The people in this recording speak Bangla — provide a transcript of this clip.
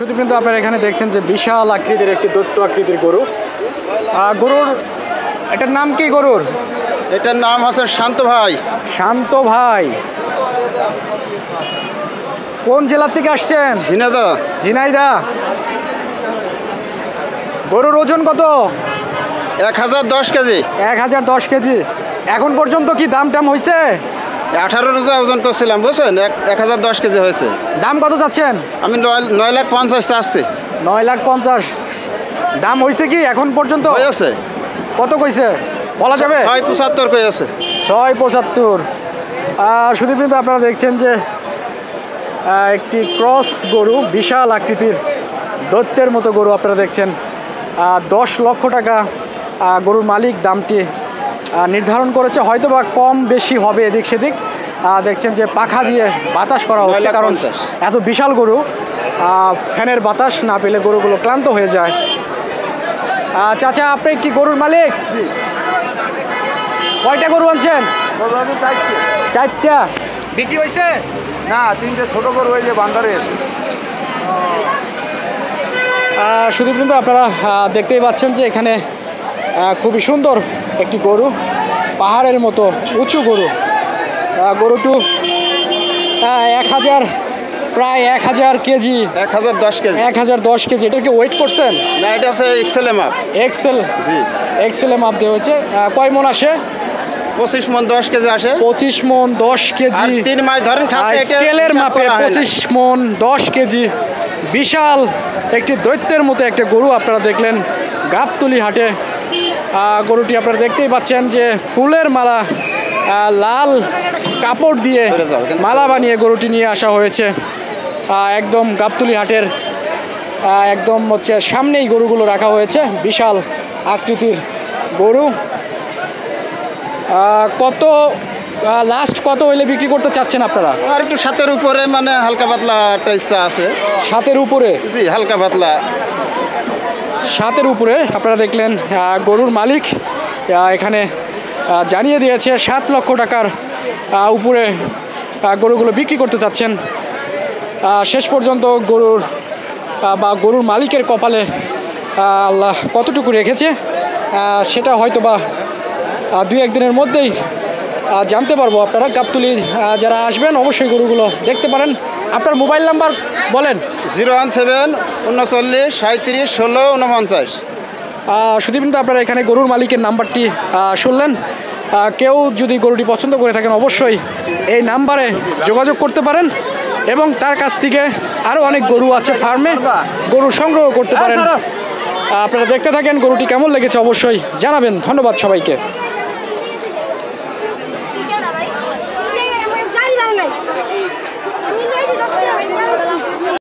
শুধু কিন্তু আপনারা এখানে দেখছেন যে বিশাল আকৃতির একটি দৈত্য আকৃতির গরু। গরুর এটার নাম কি? গরুর এটার নাম হচ্ছে শান্ত ভাই। শান্ত ভাই কোন জেলা থেকে আসছেন? ঝিনাইদহ। ঝিনাইদহ। গরুর ওজন কত? 1010 কেজি। 1010 কেজি। এখন পর্যন্ত কি দাম টাম হয়েছে? 18 রোজা ওজন করছিলাম, বুঝছেন? 1010 কেজি হয়েছে। দাম কত চাচ্ছেন? আমি 9,50,000 চাচ্ছি। 9,50,000 দাম হয়েছে কি এখন পর্যন্ত? হয়েছে। কত কইছে বলা যাবে? 675 কইছে। 675। শুধু কিন্তু আপনারা দেখছেন যে একটি ক্রস গরু, বিশাল আকৃতির দৈত্যের মতো গরু আপনারা দেখছেন। 10 লক্ষ টাকা গরুর মালিক দামটি নির্ধারণ করেছে। হয়তো বা কম বেশি হবে এদিক সেদিক। দেখছেন যে পাখা দিয়ে বাতাস করা হচ্ছে, কারণ এত বিশাল গরু ফ্যানের বাতাস না পেলে গরুগুলো ক্লান্ত হয়ে যায়। চাচা, আপনি কি গরুর মালিক? কয়টা গরু আনছেন? 4টা। বিক্রি হয়েছে? না, 3টে ছোট গরু হয়ে যে বান্দারে। শুধু কিন্তু আপনারা দেখতেই পাচ্ছেন যে এখানে খুবই সুন্দর একটি গরু, পাহাড়ের মতো উঁচু গরু। গরুটু প্রায় 1000 কেজি। 1010 কেজি। 1010 কেজি। এটাকে ওয়েট করছেন? না, এটা আছে এক্সেল মাপ। এক্সেল মাপ দেওয়া হয়েছে। কয় মন আসে? 25 মন 10 কেজি আসে। 25 মন 10 কেজি। 3 মাস ধরেন খাচ্ছে। স্কেলের মাপে 25 মন 10 কেজি। বিশাল একটি দৈত্যের মতো একটা গরু আপনারা দেখলেন গাবতলী হাটে। গরুটি আপনারা দেখতেই পাচ্ছেন যে ফুলের মালা, লাল কাপড় দিয়ে মালা বানিয়ে গরুটি নিয়ে আসা হয়েছে। একদম গাবতলী হাটের একদম হচ্ছে সামনেই গরুগুলো রাখা হয়েছে। বিশাল আকৃতির গরু। কত লাস্ট কত হইলে বিক্রি করতে চাচ্ছেন আপনারা? আর একটু 7-এর উপরে, মানে হালকা পাতলা একটা ইচ্ছা আছে। 7-এর উপরে? জি, হালকা পাতলা 7-এর উপরে। আপনারা দেখলেন গরুর মালিক এখানে জানিয়ে দিয়েছে 7 লক্ষ টাকার উপরে গরুগুলো বিক্রি করতে চাচ্ছেন। শেষ পর্যন্ত গরুর মালিকের কপালে আল্লাহ কতটুকু রেখেছে সেটা হয়তো বা 2-1 দিনের মধ্যেই জানতে পারবো। আপনারা গাবতলী যারা আসবেন অবশ্যই গরুগুলো দেখতে পারেন। আপনার মোবাইল নাম্বার বলেন। 017 39 37 16 49। শুধু কিন্তু আপনারা এখানে গরুর মালিকের নাম্বারটি শুনলেন। কেউ যদি গরুটি পছন্দ করে থাকেন অবশ্যই এই নাম্বারে যোগাযোগ করতে পারেন এবং তার কাছ থেকে আরও অনেক গরু আছে ফার্মে, গরু সংগ্রহ করতে পারেন। আপনারা দেখতে থাকেন। গরুটি কেমন লেগেছে অবশ্যই জানাবেন। ধন্যবাদ সবাইকে।